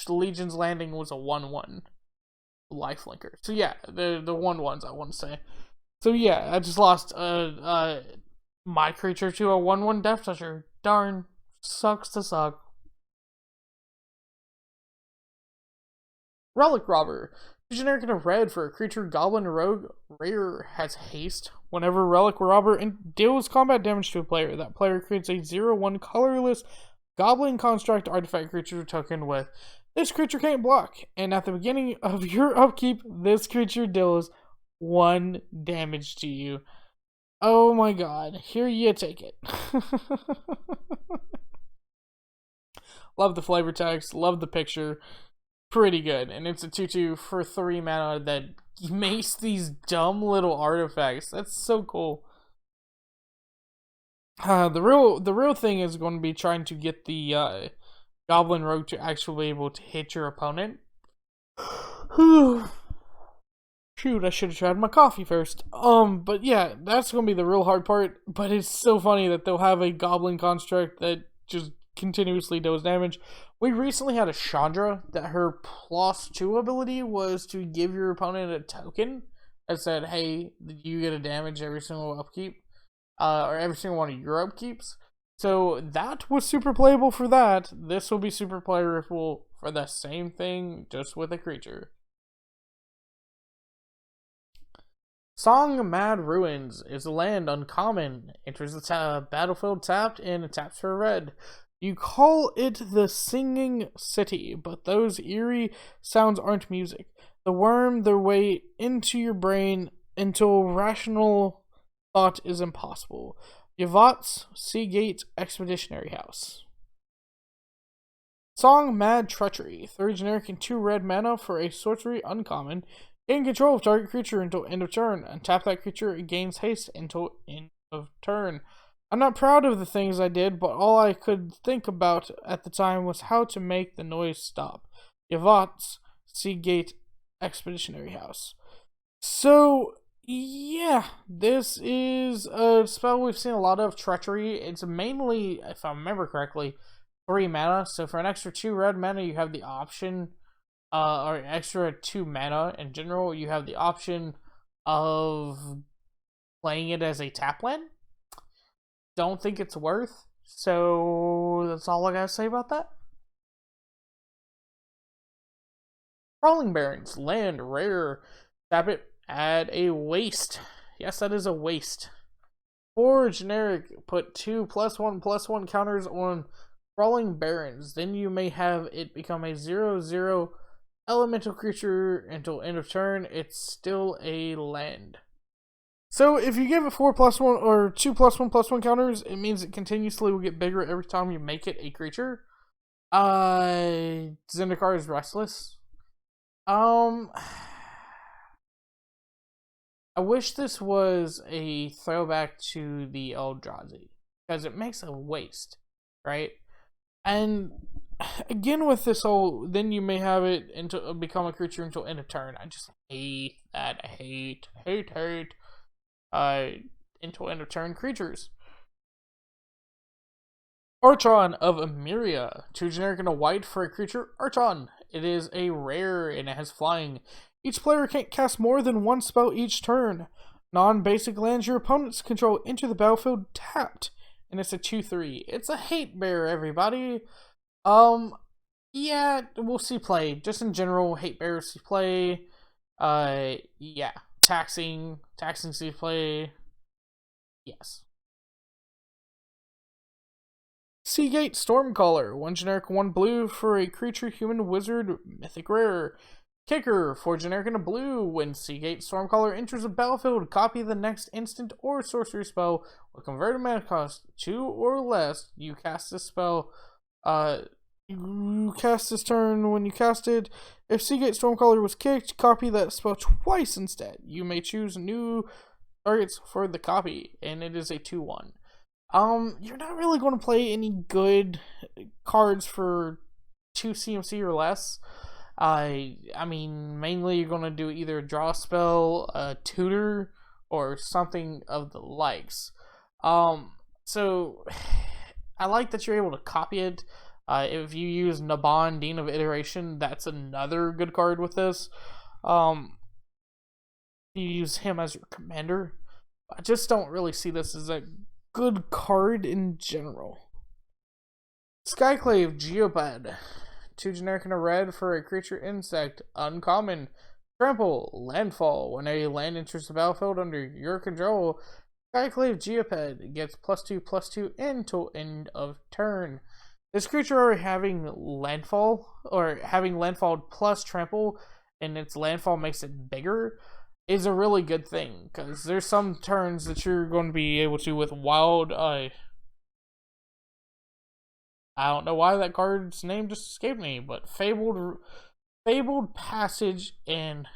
Legion's Landing was a 1/1 lifelinker. So yeah, the 1/1s I want to say. So yeah, I just lost my creature to a 1/1 Death Toucher. Darn, sucks to suck. Relic Robber. Generic and a red for a creature goblin rogue. Rare has haste. Whenever Relic Robber deals combat damage to a player, that player creates a 0/1 colorless goblin construct artifact creature token with this creature can't block. And at the beginning of your upkeep, this creature deals 1 damage to you. Oh my god. Here you take it. Love the flavor text. Love the picture. Pretty good, and it's a 2/2 for 3 mana that makes these dumb little artifacts. That's so cool. The real thing is going to be trying to get the Goblin Rogue to actually be able to hit your opponent. Shoot, I should have tried my coffee first. But yeah, that's going to be the real hard part. But it's so funny that they'll have a Goblin construct that just continuously does damage. We recently had a Chandra that her +2 ability was to give your opponent a token that said, hey, you get a damage every single upkeep, or every single one of your upkeeps. So that was super playable for that. This will be super playable for the same thing, just with a creature. Song Mad Ruins is a land uncommon. Enters the battlefield tapped and it taps for red. You call it the Singing City, but those eerie sounds aren't music. They worm their way into your brain until rational thought is impossible. Yavat's Seagate Expeditionary House. Song Mad Treachery. 3 generic and 2 red mana for a sorcery uncommon. Gain control of target creature until end of turn. Untap that creature, it gains haste until end of turn. I'm not proud of the things I did, but all I could think about at the time was how to make the noise stop. Yavat's Seagate Expeditionary House. So, yeah, this is a spell we've seen a lot of, Treachery. It's mainly, if I remember correctly, 3 mana. So for an extra 2 red mana, you have the option, or extra 2 mana in general, you have the option of playing it as a tap land. Don't think it's worth. So that's all I gotta say about that. Crawling Barrens, land, rare. Tap it, add a waste. Yes, that is a waste. 4 generic, put 2 +1/+1 counters on Crawling Barrens. Then you may have it become a 0/0 elemental creature until end of turn. It's still a land. So if you give it 4+1 or 2 +1/+1 counters, it means it continuously will get bigger every time you make it a creature. Zendikar is Restless. I wish this was a throwback to the Eldrazi, because it makes a waste, right? And again with this whole, then you may have it into become a creature until end of turn. I just hate that. I hate until end of turn creatures. Archon of Emeria. 2 generic and a white for a creature, Archon. It is a rare and it has flying. Each player can't cast more than 1 spell each turn. Non-basic lands your opponents control enter the battlefield tapped. And it's a 2/3. It's a hate bear, everybody. Yeah, we'll see play. Just in general, hate bears see play. Yeah. Taxing see play. Yes. Gate Stormcaller. 1 generic, 1 blue for a creature, human, wizard, mythic rare. Kicker. 4 generic and a blue. When Gate Stormcaller enters the battlefield, copy the next instant or sorcery spell with converted mana cost 2 or less. You cast this spell. You cast this turn when you cast it. If Gate Stormcaller was kicked, copy that spell twice instead. You may choose new targets for the copy, and it is a 2/1. You're not really going to play any good cards for 2 CMC or less. I mean, mainly you're going to do either a draw spell, a tutor, or something of the likes. So I like that you're able to copy it. If you use Naban, Dean of Iteration, that's another good card with this. You use him as your commander. I just don't really see this as a good card in general. Skyclave Geopad. 2 generic and a red for a creature insect. Uncommon. Trample. Landfall. When a land enters the battlefield under your control, Skyclave Geopad gets +2/+2 until end of turn. This creature already having landfall, or having landfall plus trample, and its landfall makes it bigger, is a really good thing, because there's some turns that you're going to be able to with wild, I don't know why that card's name just escaped me, but Fabled Passage and,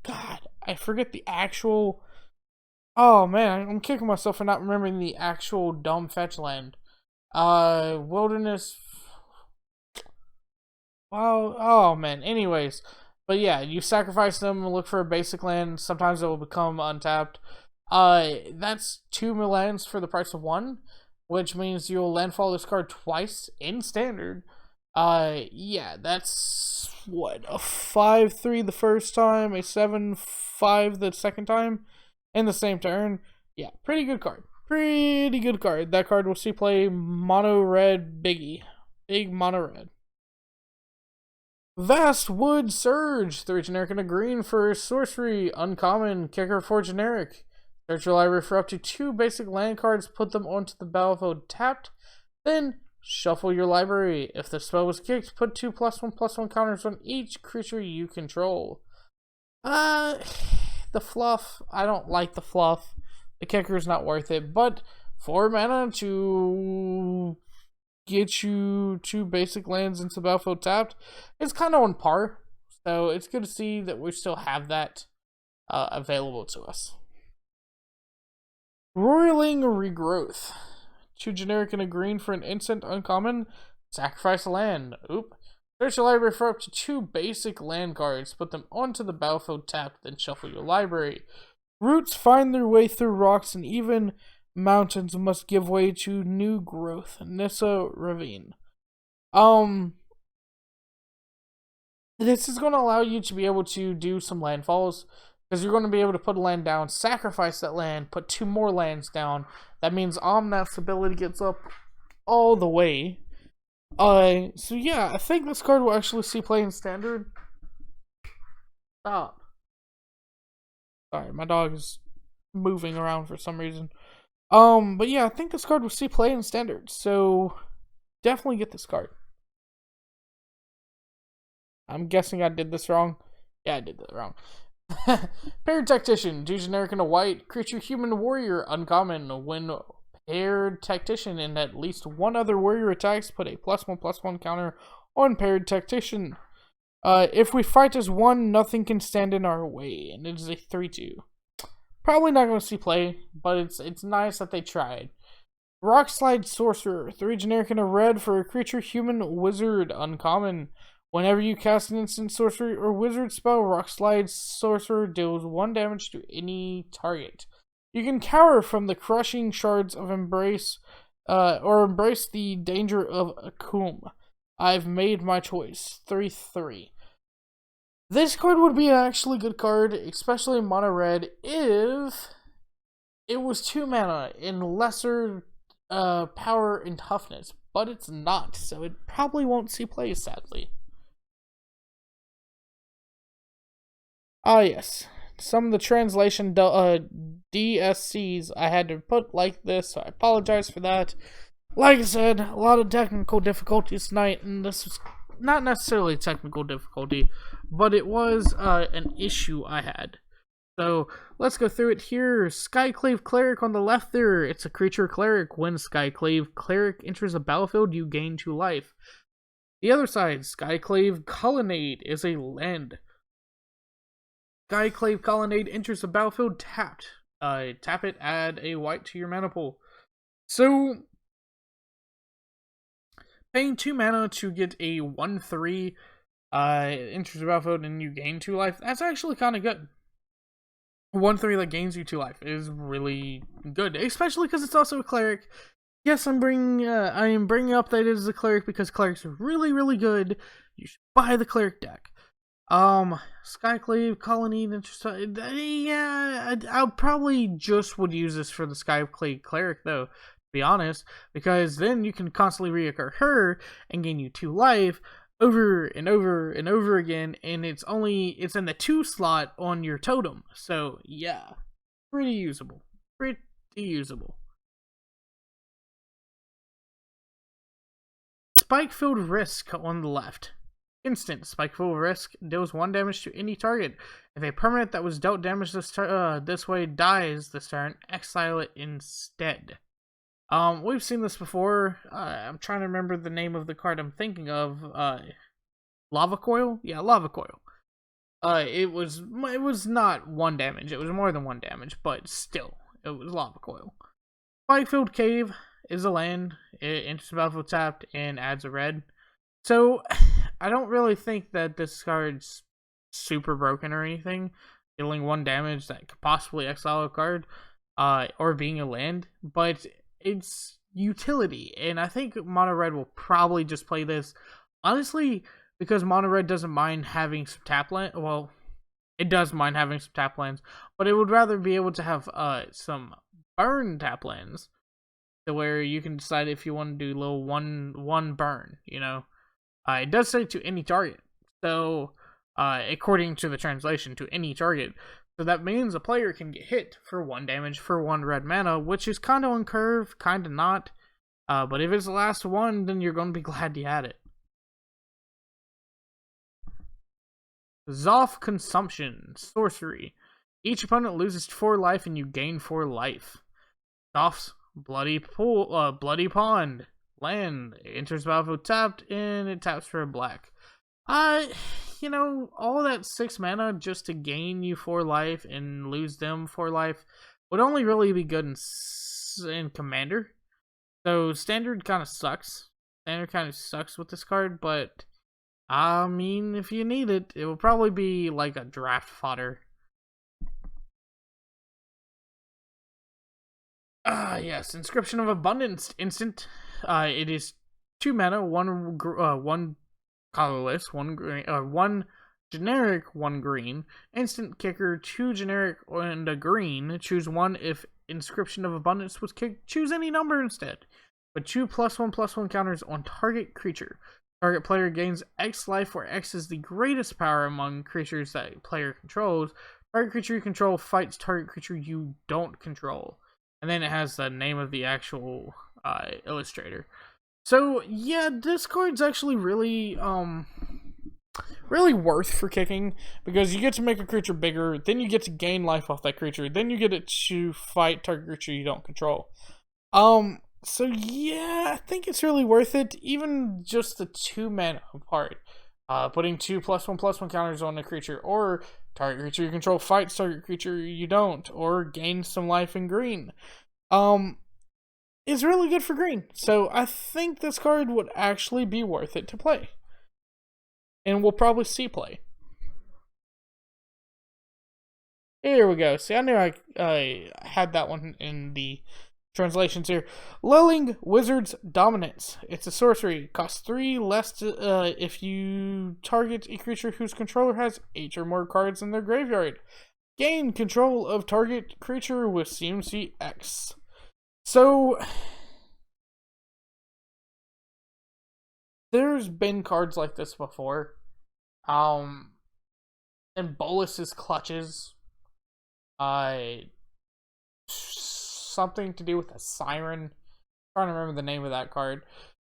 God, I forget the actual, oh man, I'm kicking myself for not remembering the actual dumb fetch land. Wilderness. Wow. Oh man. Anyways, but yeah, you sacrifice them and look for a basic land. Sometimes it will become untapped. That's 2 lands for the price of 1, which means you'll landfall this card twice in standard. Yeah, that's what, a 5/3 the first time, a 7/5 the second time, in the same turn. Yeah, pretty good card. Pretty good card. That card will see play mono red biggie. Big mono red. Vast Wood Surge. 3 generic and a green for sorcery. Uncommon. Kicker 4 generic. Search your library for up to 2 basic land cards. Put them onto the battlefield tapped. Then shuffle your library. If the spell was kicked, put 2 +1/+1 counters on each creature you control. The fluff. I don't like the fluff. The kicker is not worth it, but 4 mana to get you 2 basic lands into the battlefield tapped. It's kind of on par, so it's good to see that we still have that available to us. Roiling Regrowth. 2 generic and a green for an instant uncommon. Sacrifice a land. Oop. Search your library for up to 2 basic land cards. Put them onto the battlefield tapped, then shuffle your library. Roots find their way through rocks, and even mountains must give way to new growth. Nissa Ravine. This is going to allow you to be able to do some landfalls, because you're going to be able to put a land down, sacrifice that land, put 2 more lands down. That means Omnath's ability gets up all the way. So yeah, I think this card will actually see play in Standard. Stop. Sorry, my dog is moving around for some reason. But yeah, I think this card will see play in Standard, so definitely get this card. I'm guessing I did this wrong. Yeah, I did that wrong. Paired Tactician, 2 generic and a white, creature human warrior, uncommon. When paired Tactician and at least 1 other warrior attacks, put a +1/+1 counter on Paired Tactician. If we fight as 1, nothing can stand in our way, and it is a 3/2. Probably not going to see play, but it's nice that they tried. Rockslide Sorcerer, 3 generic and a red for a creature human wizard, uncommon. Whenever you cast an instant sorcery or wizard spell, Rockslide Sorcerer deals 1 damage to any target. You can cower from the crushing shards of embrace, or embrace the danger of Akoum. I've made my choice. 3/3. This card would be an actually good card, especially in mono red, if it was 2 mana in lesser power and toughness, but it's not, so it probably won't see play, sadly. Ah, yes. Some of the translation DSCs I had to put like this, so I apologize for that. Like I said, a lot of technical difficulties tonight, and this was not necessarily a technical difficulty, but it was an issue I had. So, let's go through it here. Skyclave Cleric on the left there. It's a creature cleric. When Skyclave Cleric enters the battlefield, you gain 2 life. The other side, Skyclave Colonnade is a land. Skyclave Colonnade enters the battlefield tapped. Tap it, add a white to your mana pool. So, paying 2 mana to get a 1/3 enters the battlefield and you gain 2 life, that's actually kind of good. 1/3 that gains you 2 life is really good, especially because it's also a cleric. Yes, I am bringing up that it is a cleric because clerics are really, really good. You should buy the cleric deck. Skyclave Colony, yeah, I probably just would use this for the Skyclave Cleric, though, to be honest, because then you can constantly reoccur her and gain you 2 life over and over and over again, and it's in the 2 slot on your totem, so yeah, pretty usable. Spikefield Risk on the left. Instant. Spikefield Risk deals 1 damage to any target. If a permanent that was dealt damage this way dies this turn, exile it instead. We've seen this before. I'm trying to remember the name of the card I'm thinking of. Lava Coil? Yeah, Lava Coil. It was not 1 damage. It was more than 1 damage, but still, it was Lava Coil. Spikefield Cave is a land. It enters the battlefield tapped and adds a red. So, I don't really think that this card's super broken or anything. Dealing 1 damage that could possibly exile a card, or being a land, but it's utility, and I think Mono Red will probably just play this, honestly, because Mono Red doesn't mind having some tap land. Well, it does mind having some tap lands, but it would rather be able to have some burn tap lands, to where you can decide if you want to do a little one burn, you know. It does say to any target, so according to the translation, to any target. So that means a player can get hit for 1 damage for 1 red mana, which is kind of on curve, kind of not. But if it's the last one, then you're going to be glad you had it. Zof Consumption, sorcery. Each opponent loses 4 life and you gain 4 life. Zof's Bloody Pond. Land. It enters battlefield tapped, and it taps for a black. You know, all that 6 mana just to gain you 4 life and lose them 4 life would only really be good in Commander. So Standard kind of sucks. Standard kind of sucks with this card, but I mean, if you need it, it will probably be like a draft fodder. Yes, Inscription of Abundance instant. It is 2 mana, one colorless, one green, one generic, one green. Instant kicker, 2 generic and a green. Choose one if Inscription of Abundance was kicked. Choose any number instead. But 2 +1/+1 counters on target creature. Target player gains X life, where X is the greatest power among creatures that player controls. Target creature you control fights target creature you don't control. And then it has the name of the actual illustrator. So yeah, this card's actually really really worth for kicking, because you get to make a creature bigger, then you get to gain life off that creature, then you get it to fight target creature you don't control. So yeah, I think it's really worth it, even just the 2 mana part. Putting 2 +1/+1 counters on a creature, or target creature you control fights target creature you don't, or gains some life in green. Is really good for green. So I think this card would actually be worth it to play. And we'll probably see play. Here we go. See, I knew I had that one in the translations here. Lulling Wizard's Dominance. It's a sorcery. Costs 3 less if you target a creature whose controller has 8 or more cards in their graveyard. Gain control of target creature with CMC X. So there's been cards like this before. And Bolus's Clutches. Something to do with a siren. I'm trying to remember the name of that card.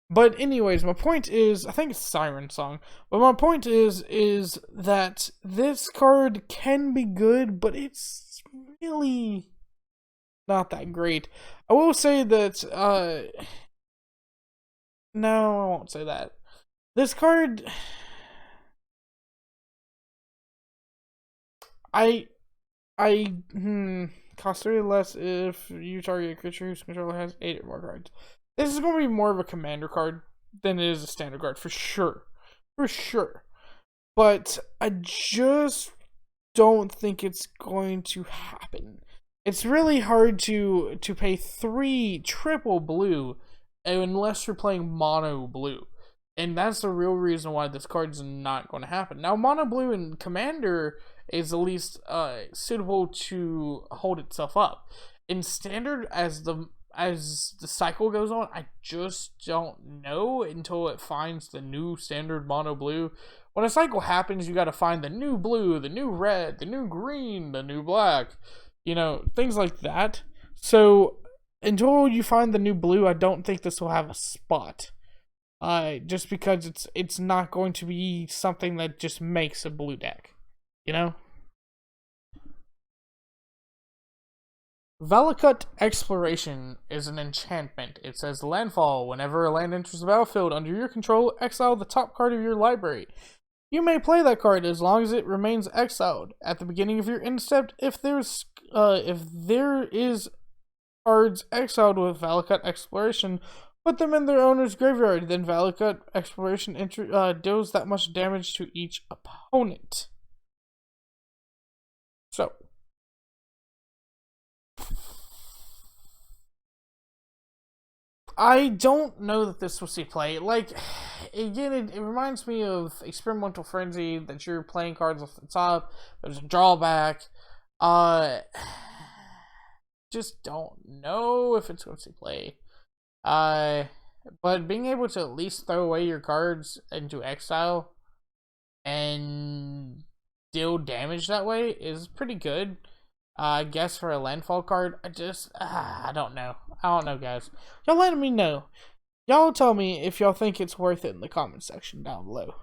But anyways, my point is, I think it's Siren Song. But my point is that this card can be good, but it's really not that great. I will say that, no, I won't say that. This card, cost 3 less if you target a creature whose controller has 8 or more cards. This is going to be more of a commander card than it is a standard card, for sure. For sure. But I just don't think it's going to happen. It's really hard to pay 3 triple blue unless you're playing mono blue. And that's the real reason why this card's not going to happen. Now, mono blue in Commander is at least suitable to hold itself up. In Standard, as the cycle goes on, I just don't know until it finds the new Standard mono blue. When a cycle happens, you got to find the new blue, the new red, the new green, the new black, you know, things like that. So until you find the new blue, I don't think this will have a spot. Just because it's not going to be something that just makes a blue deck, you know? Valakut Exploration is an enchantment. It says landfall. Whenever a land enters the battlefield under your control, exile the top card of your library. You may play that card as long as it remains exiled. At the beginning of your end step, if there is cards exiled with Valakut Exploration, put them in their owner's graveyard. Then Valakut Exploration deals that much damage to each opponent. So I don't know that this will see play. Like, again, it reminds me of Experimental Frenzy, that you're playing cards off the top. There's a drawback. Just don't know if it's going to see play. But being able to at least throw away your cards into exile and deal damage that way is pretty good. I guess for a landfall card, I don't know. I don't know, guys. Y'all letting me know. Y'all tell me if y'all think it's worth it in the comment section down below.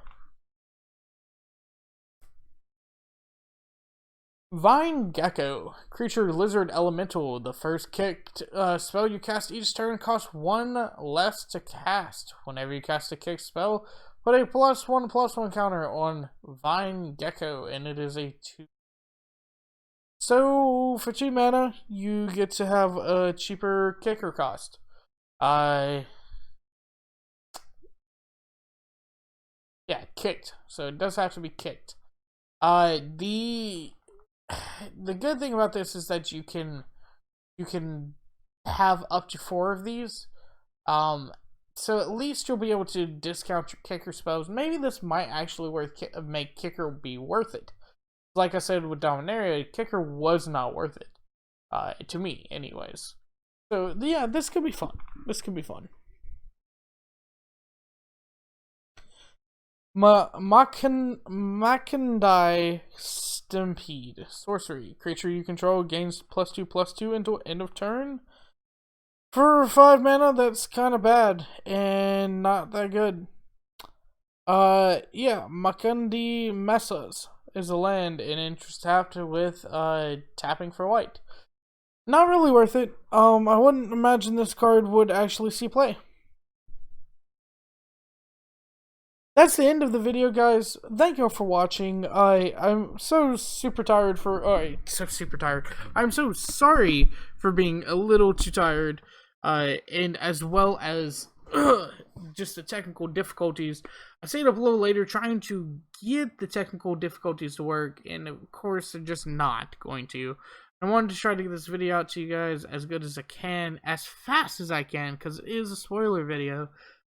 Vine Gecko, creature lizard elemental. The first kicked spell you cast each turn costs 1 less to cast. Whenever you cast a kick spell, put a +1/+1 counter on Vine Gecko, and it is a 2. So for 2 mana, you get to have a cheaper kicker cost. Yeah, kicked. So it does have to be kicked. The good thing about this is that you can have up to 4 of these. So at least you'll be able to discount your kicker spells. Maybe this might actually make kicker be worth it. Like I said with Dominaria, kicker was not worth it. To me, anyways. So yeah, this could be fun. This could be fun. Makandai Stampede. Sorcery. Creature you control gains +2/+2 until end of turn. For 5 mana, that's kind of bad and not that good. Yeah, Makandi Messas is a land and interest tapped with tapping for white. Not really worth it. I wouldn't imagine this card would actually see play. That's the end of the video, guys. Thank you all for watching. I'm so super tired for... I'm so sorry for being a little too tired. And as well as just the technical difficulties. I stayed up a little later trying to get the technical difficulties to work. And of course, they're just not going to. I wanted to try to get this video out to you guys as good as I can. As fast as I can. Because it is a spoiler video.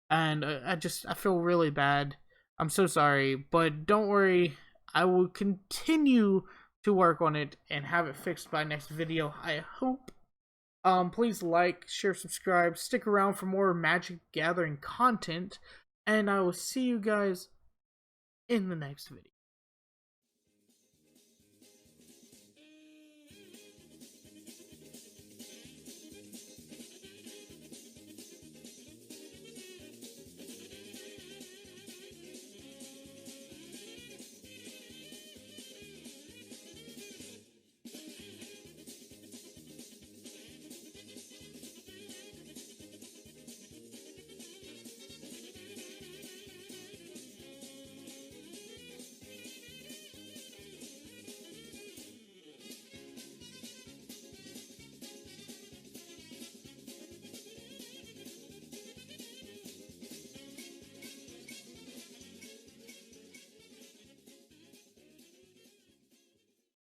And I feel really bad. I'm so sorry, but don't worry. I will continue to work on it and have it fixed by next video, I hope. Please like, share, subscribe, stick around for more Magic Gathering content, and I will see you guys in the next video.